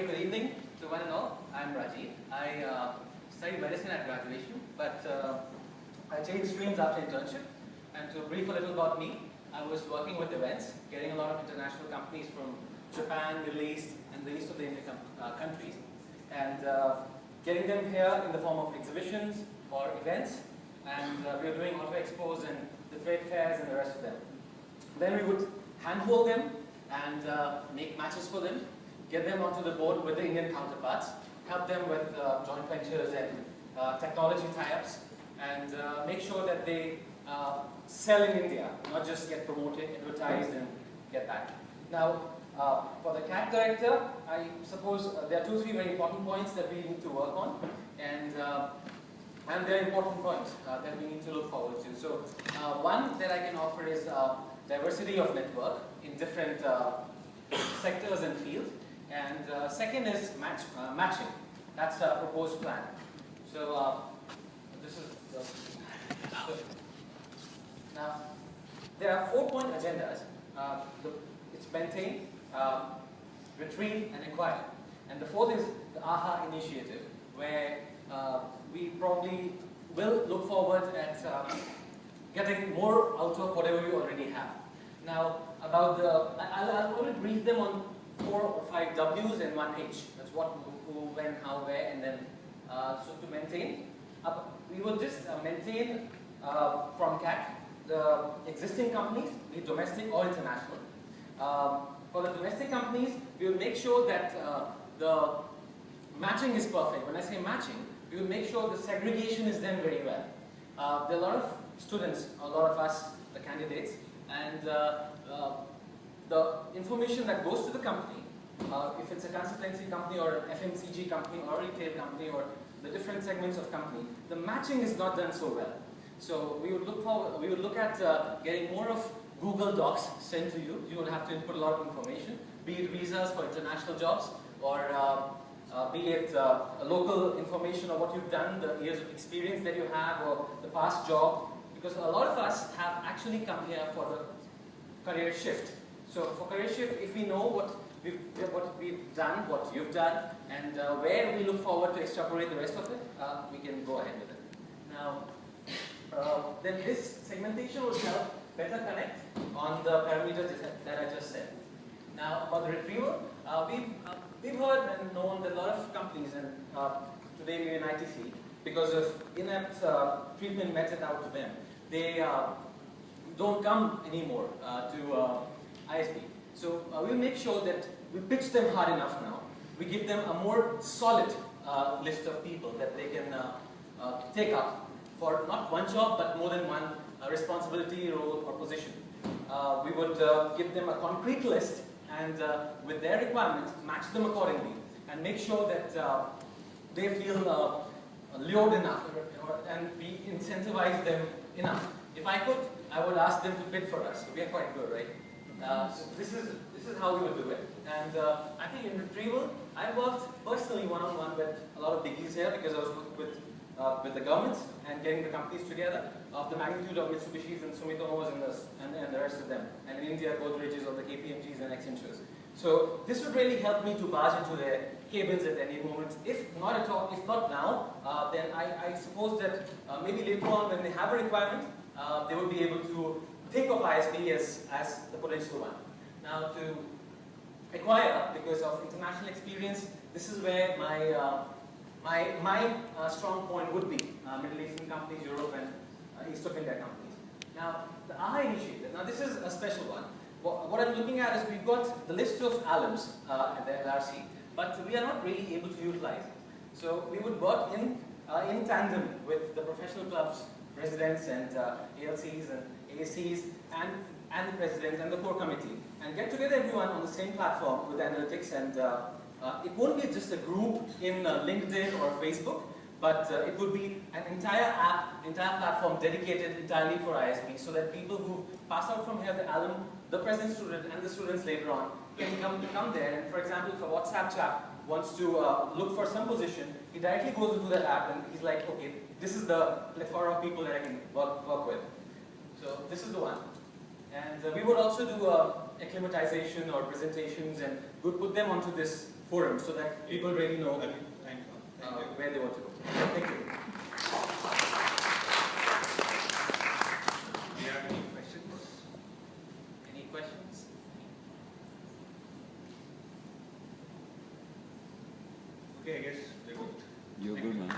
very good evening to one and all. I'm Rajiv. I studied medicine at graduation, but I changed streams after internship. And to brief a little about me, I was working with events, getting a lot of international companies from Japan, Middle East, and the east of the Indian countries, and getting them here in the form of exhibitions or events. And we were doing auto expos and the trade fairs and the rest of them. Then we would handhold them and make matches for them, get them onto the board with the Indian counterparts, help them with joint ventures and technology tie-ups, and make sure that they sell in India, not just get promoted, advertised, and get back. Now, for the CAC director, I suppose there are 2 or 3 very important points that we need to work on, and they're important points that we need to look forward to. So, one that I can offer is diversity of network in different sectors and fields, and second is matching. That's a proposed plan. So, this is now there are 4-point agendas. It's maintain, retrieve, and acquire. And the fourth is the AHA initiative, where we probably will look forward at getting more out of whatever we already have. Now, about I'll only brief them on 4 or 5 W's and 1 H. That's what, who, when, how, where, and then so to maintain. We will just maintain from CAC the existing companies, be it domestic or international. For the domestic companies, we will make sure that the matching is perfect. When I say matching, we will make sure the segregation is done very well. There are a lot of students, a lot of us, the candidates, and the information that goes to the company, if it's a consultancy company or an FMCG company or a retail company or the different segments of company, the matching is not done so well. So we would look at getting more of Google Docs sent to you. You will have to input a lot of information, be it visas for international jobs, or be it local information of what you've done, the years of experience that you have, or the past job. Because a lot of us have actually come here for the career shift. So for career shift, if we know what we've done, what you've done, and where we look forward to extrapolate the rest of it, we can go ahead with it. Now, then this segmentation will help better connect on the parameters that I just said. Now, about the retrieval, we've heard and known that a lot of companies, and today we're in ITC, because of inept treatment meted out to them, they don't come anymore to ISB. So we'll make sure that we pitch them hard enough now. We give them a more solid list of people that they can take up for not one job, but more than one responsibility, role, or position. We would give them a concrete list, and with their requirements, match them accordingly, and make sure that they feel lured enough, and we incentivize them enough. If I could, I would ask them to bid for us. We are quite good, right? So this is how we would do it. And I think in retrieval, I worked personally one-on-one with a lot of biggies here, because I was with the governments and getting the companies together of the magnitude of Mitsubishi's and Sumitomo's and the rest of them. And in India, Godrej's or the KPMG's and Accenture's. So this would really help me to barge into their cabins at any moment. If not at all, if not now, then I suppose that maybe later on when they have a requirement, they will be able to think of ISB as the potential one. Now to acquire, because of international experience, this is where my strong point would be Middle Eastern companies, Europe, and East of India companies. Now the AHA initiative. Now this is a special one. What I'm looking at is we've got the list of alums at the LRC, but we are not really able to utilize it. So we would work in tandem with the professional clubs, presidents, and ALCs and AACs, and the president and the core committee, and get together everyone on the same platform with analytics. And it won't be just a group in LinkedIn or Facebook, but it would be an entire app, entire platform dedicated entirely for ISB, so that people who pass out from here, the alum, the present student, and the students later on, can come there. And for example, if a WhatsApp chap wants to look for some position, he directly goes into that app and he's like, okay, this is the plethora of people that I can work with. So this is the one. And we would also do acclimatization or presentations, and we'll put them onto this forum so that people really know where they want to go. Thank you. Do you have any questions? Any questions? Okay, I guess we're good. You're good, man.